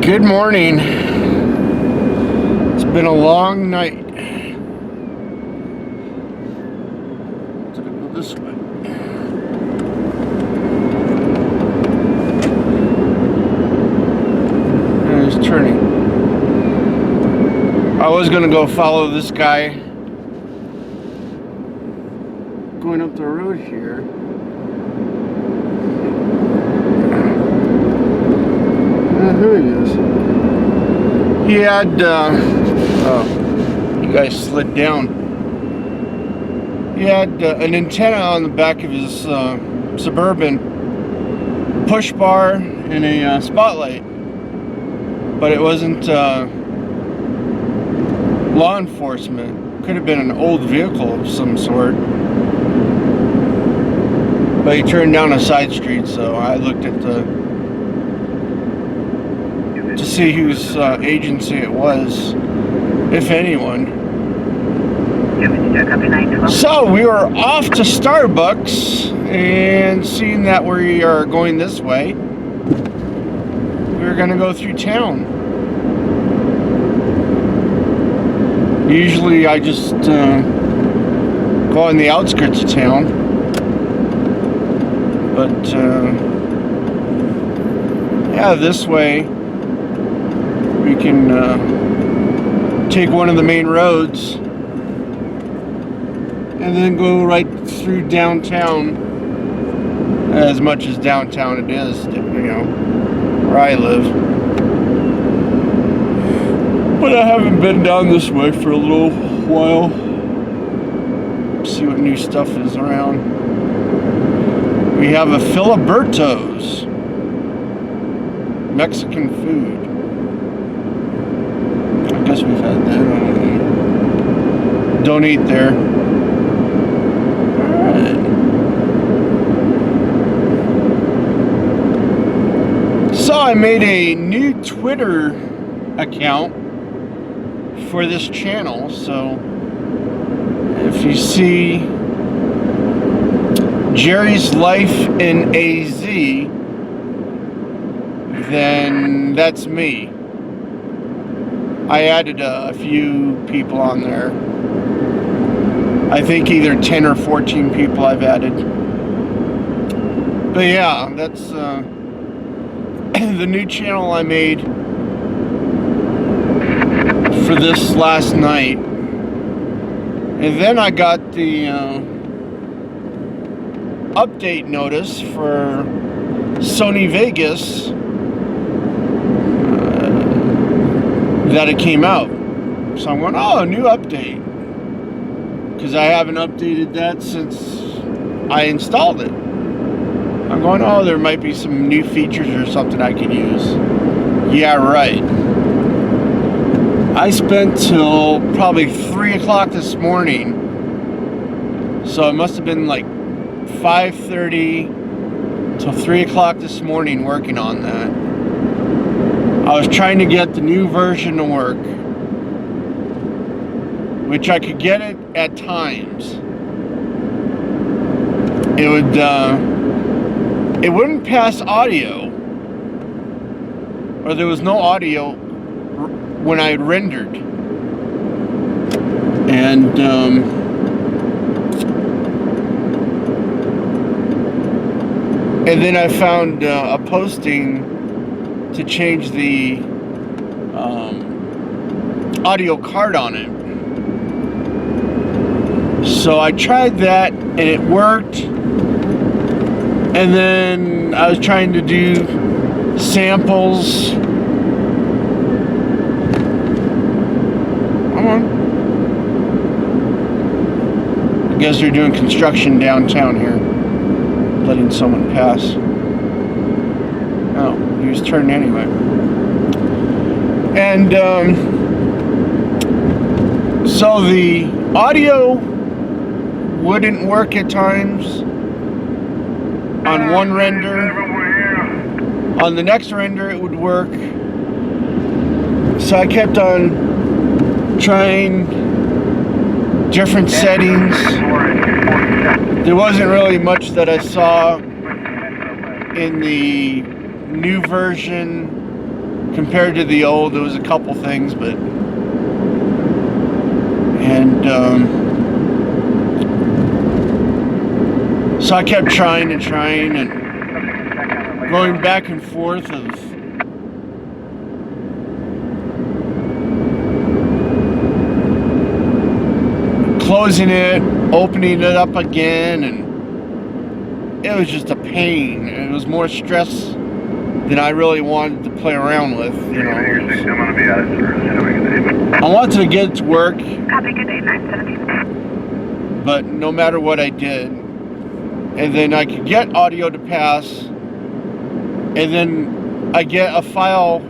Good morning. It's been a long night. Did I go this way? And he's turning. I was gonna go follow this guy going up the road here. There he is. He had, oh, you guys slid down. He had an antenna on the back of his Suburban, push bar, and a spotlight. But it wasn't law enforcement. Could have been an old vehicle of some sort. But he turned down a side street, so I looked at to see whose agency it was, if anyone. So we were off to Starbucks, and seeing that we are going this way, we're gonna go through town. Usually I just go on the outskirts of town, but yeah, this way we can take one of the main roads and then go right through downtown, as much as downtown it is, you know, where I live. But I haven't been down this way for a little while. See what new stuff is around. We have a Filiberto's Mexican food. I guess we've had that. Don't eat there. Alright. So I made a new Twitter account for this channel. So if you see Jerry's Life in AZ, then that's me. I added a few people on there. I think either 10 or 14 people I've added. But yeah, that's the new channel I made for this last night. And then I got the update notice for Sony Vegas that it came out. So I'm going, oh, a new update, because I haven't updated that since I installed it. I'm going, oh, there might be some new features or something I can use. Yeah, right. I spent till probably 3 o'clock this morning, so it must have been like 5:30 till 3 o'clock this morning working on that. I was trying to get the new version to work, which I could get it at times. It wouldn't pass audio, or there was no audio when I rendered. And then I found a posting to change the audio card on it. So I tried that and it worked. And then I was trying to do samples. Come on. I guess they're doing construction downtown here, letting someone pass. Oh, he was turning anyway. And so the audio wouldn't work at times on one render. On the next render it would work. So I kept on trying different settings. There wasn't really much that I saw in the new version compared to the old. There was a couple things, but so I kept trying and going back and forth of closing it, opening it up again, and it was just a pain. It was more stress than I really wanted to play around with, you know. I wanted to get to work, but no matter what I did, and then I could get audio to pass, and then I get a file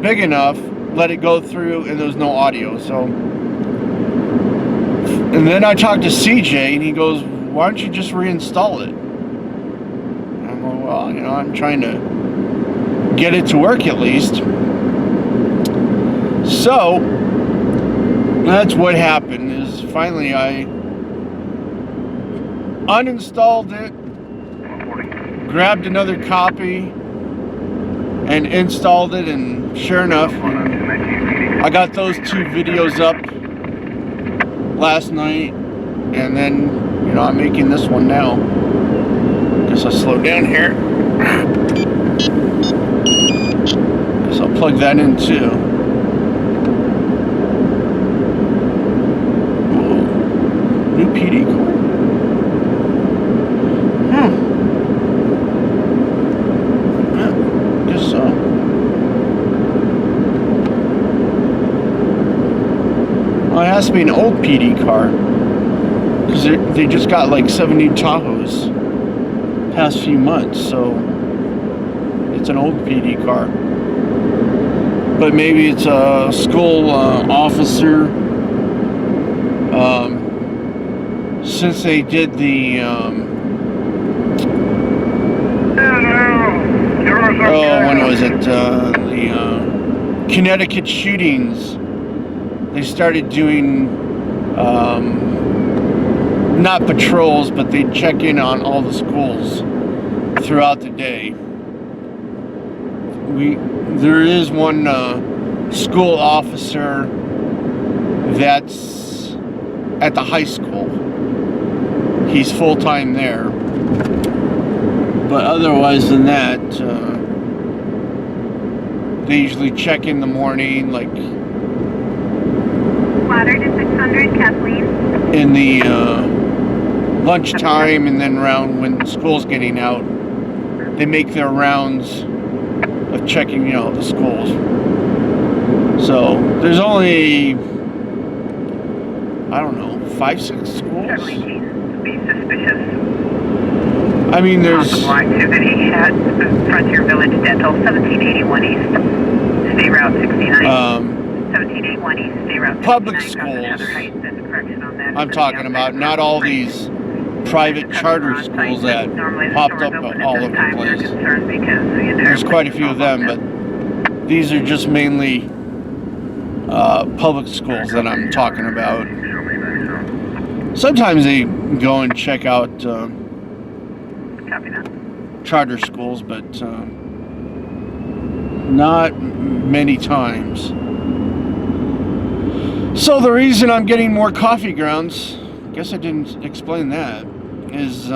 big enough, let it go through, and there's no audio. So, and then I talked to CJ, and he goes, "Why don't you just reinstall it?" And I'm like, "Well, you know, I'm trying to get it to work at least." So that's what happened. Is finally I uninstalled it, grabbed another copy, and installed it, and sure enough, I got those 2 videos up last night, and then, you know, I'm making this one now. Guess I'll slow down here. Guess I'll plug that in too. Whoa. New PD cord. It has to be an old PD car, because they just got like 7 new Tahoes past few months, so it's an old PD car. But maybe it's a school officer. Since they did the when was it the Connecticut shootings, they started doing not patrols, but they'd check in on all the schools throughout the day. There is one school officer that's at the high school. He's full-time there. But otherwise than that, they usually check in the morning, like Ladder to 600, Kathleen. in the lunchtime, and then around when school's getting out, they make their rounds of checking, you know, the schools. So there's only, I don't know, 5-6 schools. Be suspicious. I mean, there's possible activity at Frontier Village Dental, 1781 East, State Route 69. 1781 East, State Route 69. Public schools. I'm talking about, not all these private charter schools that popped up all over the place. There's quite a few of them, but these are just mainly public schools that I'm talking about. Sometimes they go and check out charter schools, but not many times. So the reason I'm getting more coffee grounds, I guess I didn't explain that, is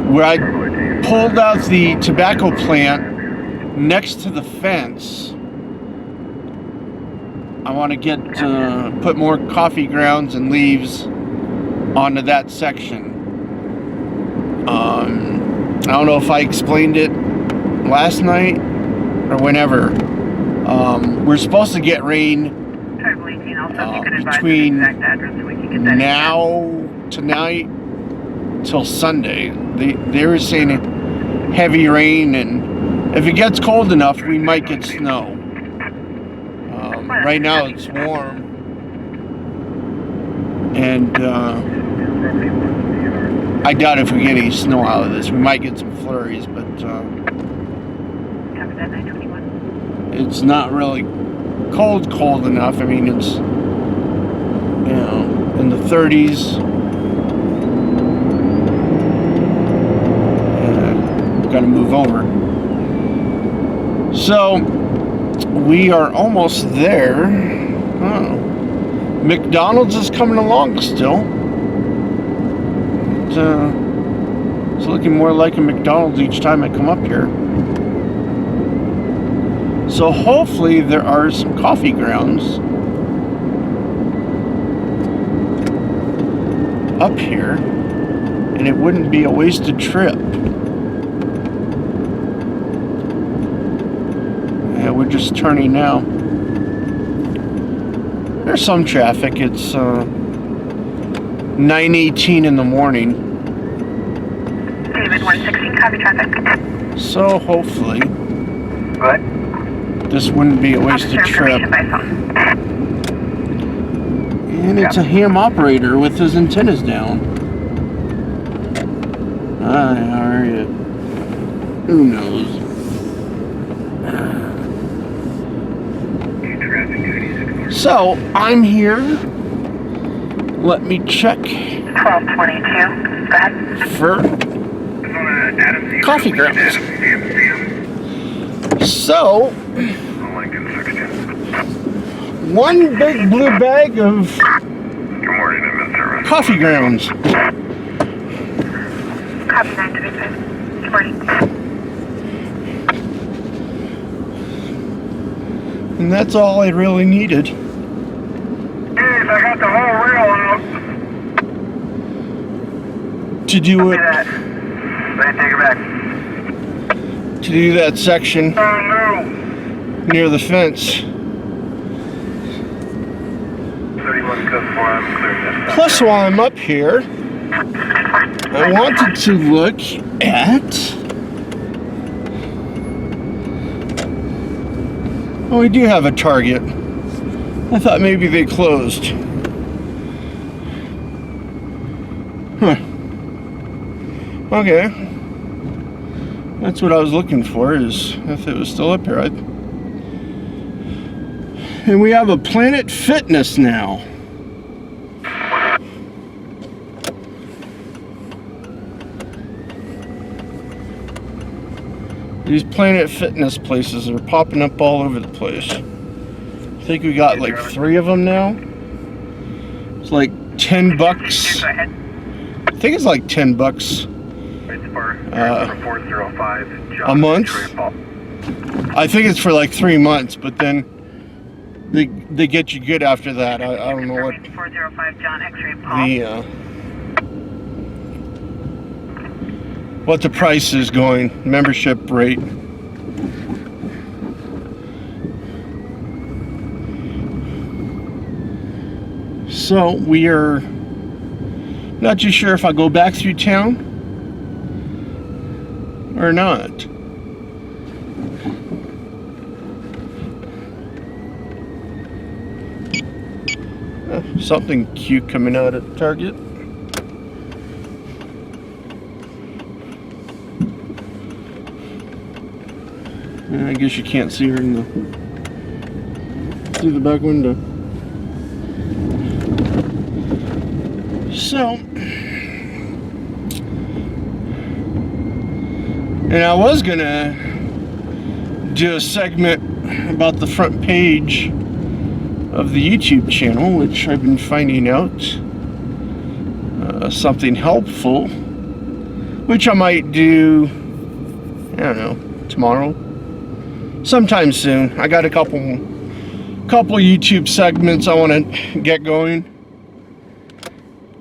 where I pulled out the tobacco plant next to the fence. I want to get put more coffee grounds and leaves onto that section. I don't know if I explained it last night or whenever. We're supposed to get rain between now tonight till Sunday. They were saying heavy rain, and if it gets cold enough, we might get snow. Right now it's warm, and I doubt if we get any snow out of this. We might get some flurries, but it's not really cold enough. I mean, it's, you know, in the 30s. Gotta move over. So we are almost there. Oh. McDonald's is coming along still. It's looking more like a McDonald's each time I come up here. So hopefully there are some coffee grounds up here, and it wouldn't be a wasted trip. Yeah, we're just turning now. There's some traffic. It's 9:18 in the morning. David 116, copy traffic. So hopefully What? this wouldn't be a wasted trip. By phone. And it's a ham operator with his antennas down. Hi, how are you? Who knows? So, I'm here. Let me check 1222, go ahead. for coffee grounds. So, one big blue bag of coffee grounds. Copy 925. Good morning. And that's all I really needed. Yes, I got the whole reel out. To do it. Let me take it back. To do that section Oh no. near the fence. 31 code 4, I'm clearing this. Plus, while I'm up here, I wanted to look at. Oh, we do have a Target. I thought maybe they closed. Huh. Okay. That's what I was looking for, is if it was still up here. And we have a Planet Fitness now. These Planet Fitness places are popping up all over the place. I think we got like 3 of them now. It's like $10. I think it's like $10 a month. I think it's for like 3 months, but then they get you good after that. I don't know what 405 John X-ray Paul. What the price is going, membership rate. So we are not too sure if I go back through town or not. Something cute coming out at Target. I guess you can't see her in the through the back window. So, and I was gonna do a segment about the front page of the YouTube channel, which I've been finding out something helpful, which I might do, I don't know, tomorrow, sometime soon. I got a couple YouTube segments I want to get going,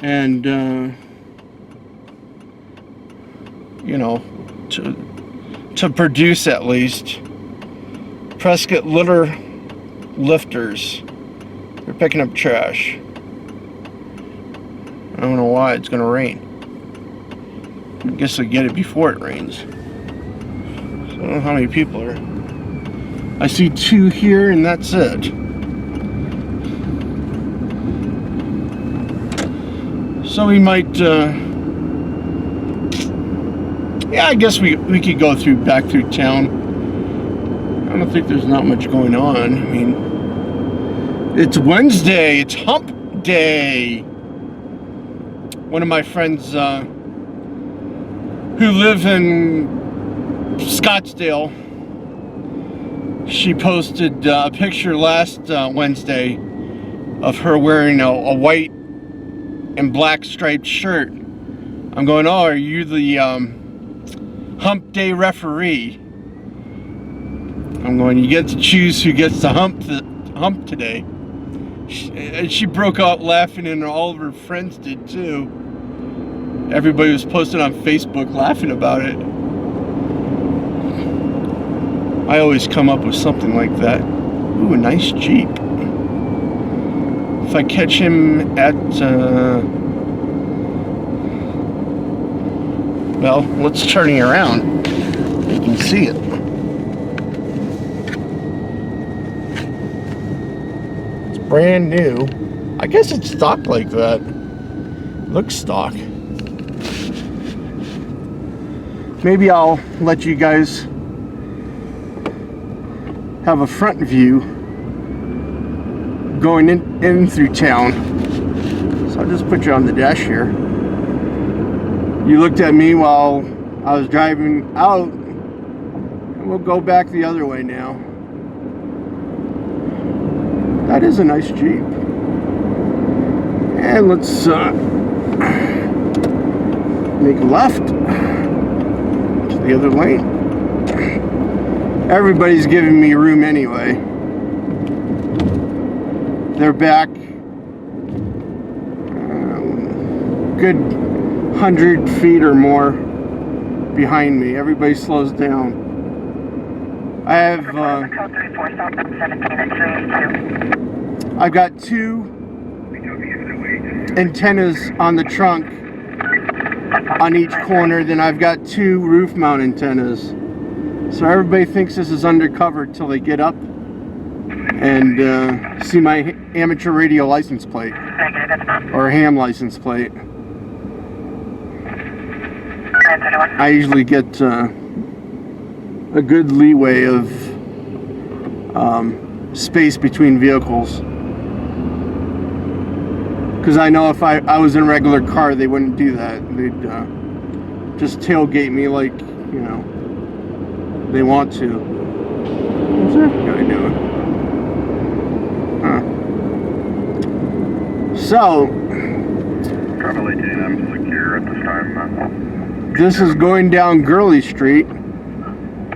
and you know, to produce at least. Prescott litter lifters. They're picking up trash. I don't know why it's gonna rain. I guess I get it before it rains. So I don't know how many people are. I see 2 here, and that's it. So we might, yeah, I guess we could go back through town. I don't think there's not much going on. I mean, it's Wednesday, it's hump day. One of my friends who live in Scottsdale She posted a picture last Wednesday of her wearing a white and black striped shirt. I'm going, oh, are you the hump day referee? I'm going, you get to choose who gets to hump today. She broke out laughing, and all of her friends did too. Everybody was posting on Facebook laughing about it. I always come up with something like that. Ooh, a nice Jeep. If I catch him at, well, let's turn it around. You can see it. It's brand new. I guess it's stock like that. Looks stock. Maybe I'll let you guys have a front view going in through town. So I'll just put you on the dash here. You looked at me while I was driving out, and we'll go back the other way now. That is a nice Jeep. And let's make a left to the other lane. Everybody's giving me room anyway. They're back good 100 feet or more behind me. Everybody slows down. I have I've got 2 antennas on the trunk on each corner, then I've got 2 roof mount antennas. So everybody thinks this is undercover till they get up and see my amateur radio license plate or ham license plate. I usually get a good leeway of space between vehicles, because I know if I was in a regular car, they wouldn't do that. They'd just tailgate me like, you know, they want to. What's that guy doing? Huh. So, Travel 18, I'm secure at this time. This is going down Gurley Street,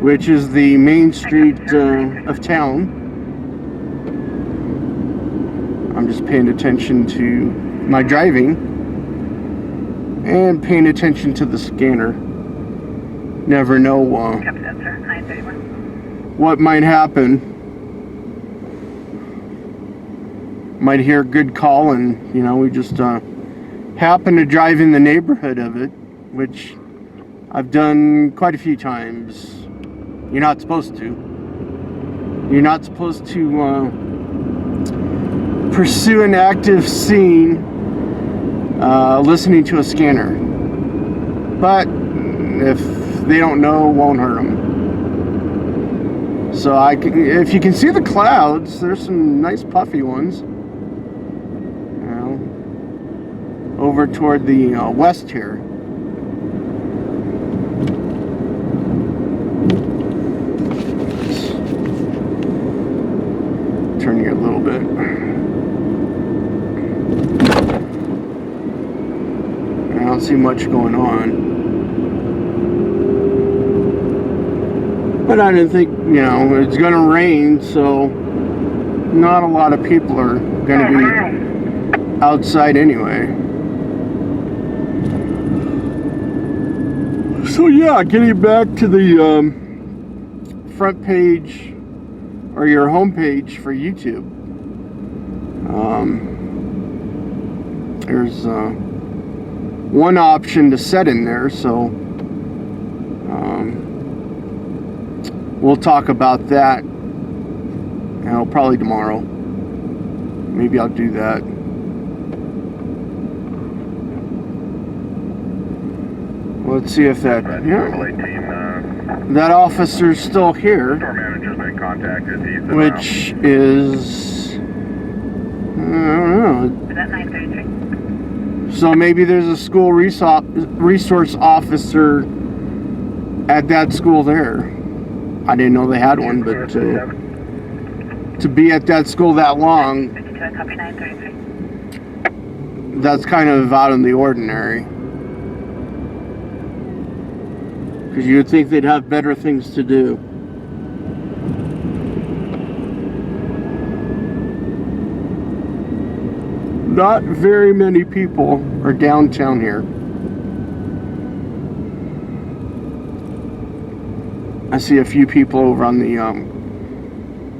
which is the main street of town. I'm just paying attention to my driving and paying attention to the scanner. Never know what might happen. Might hear a good call, and you know, we just happen to drive in the neighborhood of it, which I've done quite a few times. You're not supposed to. You're not supposed to pursue an active scene listening to a scanner. But if they don't know, it won't hurt them. So if you can see the clouds, there's some nice puffy ones. You know, over toward the west here. Turn here a little bit. I don't see much going on. But I didn't think, you know, it's going to rain, so not a lot of people are going to be outside anyway. So yeah, getting back to the front page or your home page for YouTube. There's one option to set in there, so we'll talk about that, and probably tomorrow. Maybe I'll do that. Let's see if that that officer's still here, which is, I don't know. So maybe there's a school resource officer at that school there. I didn't know they had one, but to be at that school that long, 52, copy 933. that's kind of out of the ordinary. Because you would think they'd have better things to do. Not very many people are downtown here. I see a few people over on the,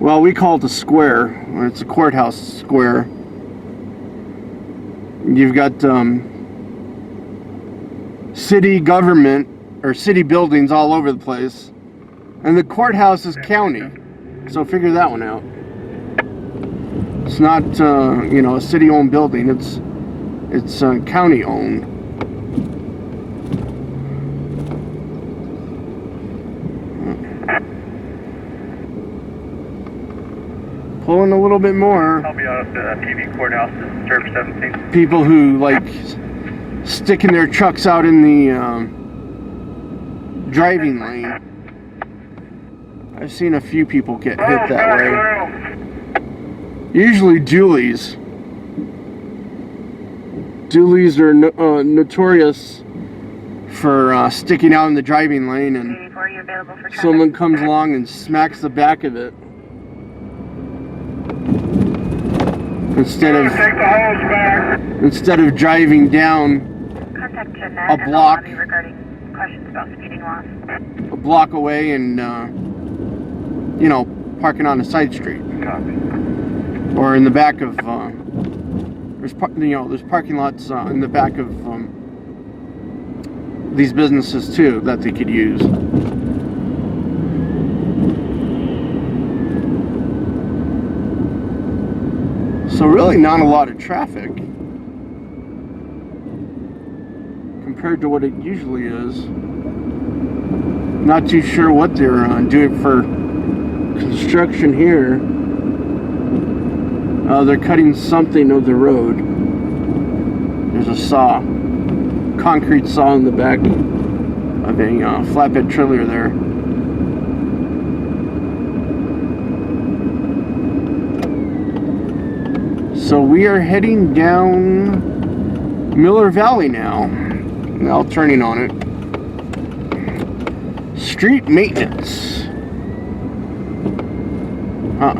well, we call it the square. It's a courthouse square. You've got city government or city buildings all over the place. And the courthouse is county. So figure that one out. It's not, you know, a city-owned building. It's county-owned. Pulling a little bit more. I'll be out at the TV courthouse at Service 17. People who like sticking their trucks out in the driving lane. I've seen a few people get hit that way. Usually dualies. Dualies are notorious for sticking out in the driving lane, and 84, you available for traffic? someone comes along and smacks the back of it. Instead of driving down Contact Jeanette a in the block. lobby regarding questions about speeding laws. a block away and you know, parking on a side street Copy. or in the back of there's parking lots in the back of these businesses too that they could use. So really not a lot of traffic compared to what it usually is. Not too sure what they're doing for construction here. They're cutting something of the road. There's a saw, concrete saw in the back of a flatbed trailer there. So we are heading down Miller Valley now. Now turning on it. Street maintenance. Huh.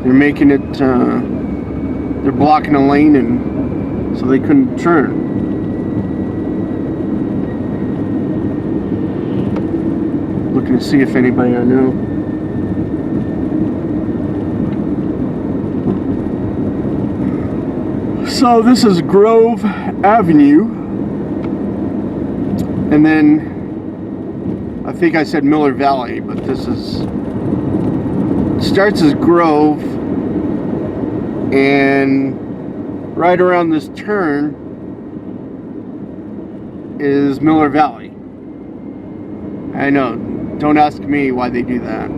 They're making it, they're blocking a lane and so they couldn't turn. Looking to see if anybody I know. So this is Grove Avenue, and then I think I said Miller Valley, but this is, starts as Grove, and right around this turn is Miller Valley. I know, don't ask me why they do that.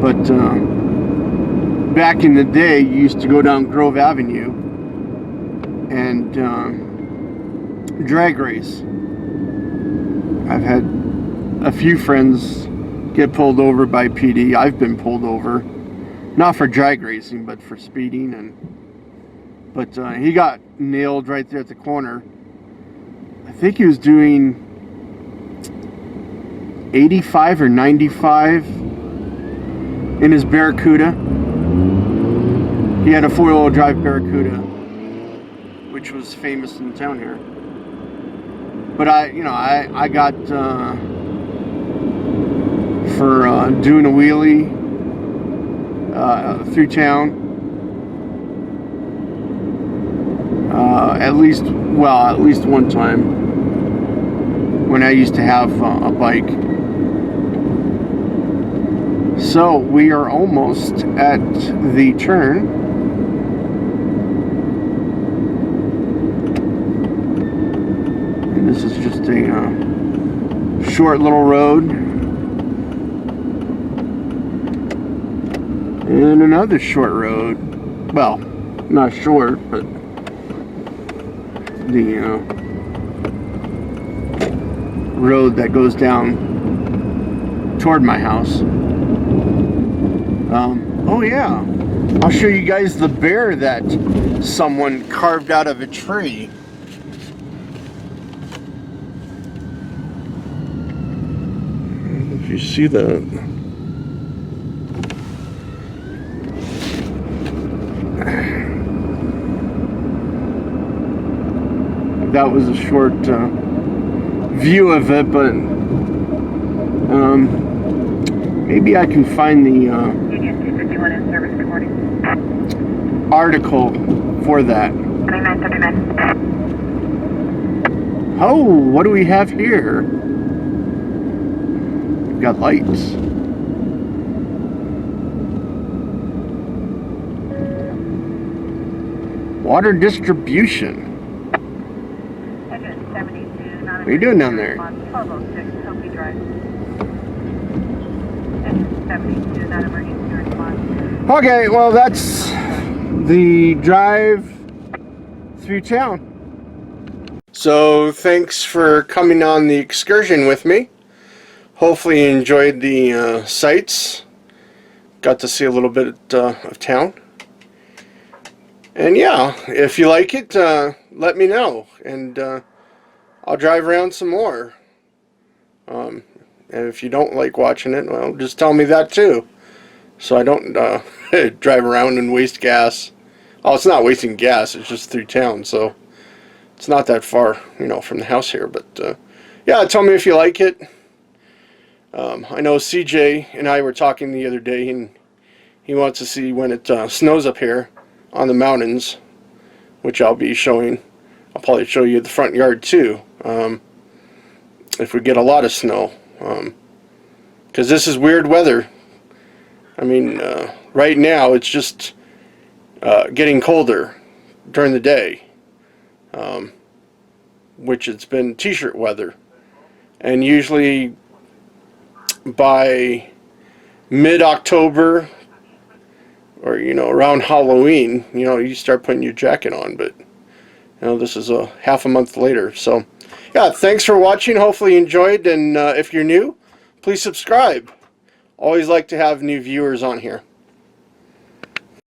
But back in the day, you used to go down Grove Avenue and drag race. I've had a few friends get pulled over by PD. I've been pulled over, not for drag racing, but for speeding. But he got nailed right there at the corner. I think he was doing 85 or 95 in his Barracuda. He had a 4-wheel drive Barracuda, which was famous in town here. But I got for doing a wheelie through town. At least one time when I used to have a bike. So we are almost at the turn. And this is just a short little road. And another short road. Well, not short, but the road that goes down toward my house. Oh yeah, I'll show you guys the bear that someone carved out of a tree. If you see that. That was a short view of it, but maybe I can find the Union 251 in service, good morning. article for that. 39, 39. Oh, what do we have here? We've got lights. Water distribution. Engine 72, What are you doing down there? 1206, Hopi Drive. Engine 72, non-emergency response. Okay, well that's the drive through town. So thanks for coming on the excursion with me. Hopefully you enjoyed the sights. Got to see a little bit of town. And yeah, if you like it, let me know, and I'll drive around some more. And if you don't like watching it, well, just tell me that too, so I don't drive around and waste gas. Oh, it's not wasting gas, it's just through town, so it's not that far, you know, from the house here. But yeah, tell me if you like it. I know CJ and I were talking the other day, and he wants to see when it snows up here on the mountains, which I'll be showing. I'll probably show you the front yard too, if we get a lot of snow, because this is weird weather. I mean, right now it's just getting colder during the day, which it's been t-shirt weather, and usually by mid-October, or, you know, around Halloween, you know, you start putting your jacket on. But, you know, this is a half a month later. So, yeah, thanks for watching. Hopefully you enjoyed. And if you're new, please subscribe. Always like to have new viewers on here.